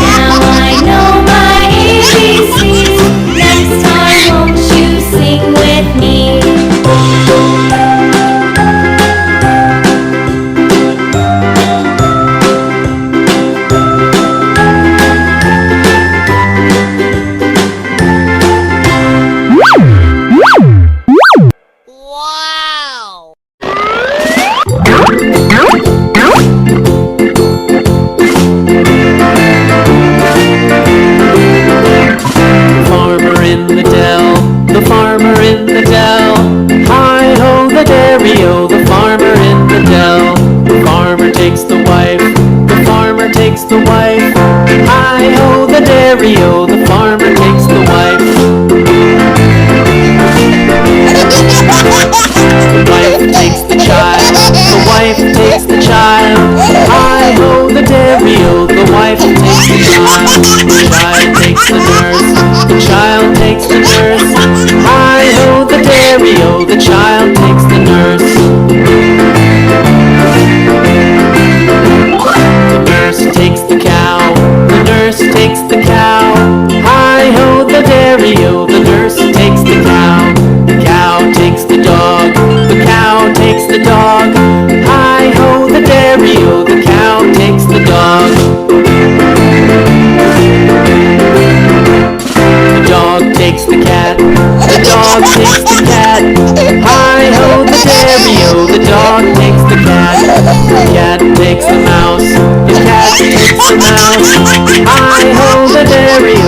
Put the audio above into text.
Now I know my ABCs. Next time, won't you sing with me? The farmer in the dell. Hi-ho, the dairy-o, the farmer in the dell. The farmer takes the wife, the farmer takes the wife. Hi-ho, the dairy-o, the farmer takes the wife. The wife takes the child, the wife takes the child. Hi-ho, the dairy-o, the wife takes the child. The child takes the nurse, the child takes the nurse. Hi-ho, the dairy-o, the child takes the nurse. The nurse takes the cow, the nurse takes the cow. Hi-ho, the dairy-o, the nurse takes the cow. The cow takes the dog, the cow takes the dog. Hi-ho, the dairy-o, the cow takes the dog. The dog takes the cat, the dog takes the cat. Hi-ho, the dairy-o, the dog takes the cat. The cat takes the mouse, the cat takes the mouse. Hi-ho, the dairy-o,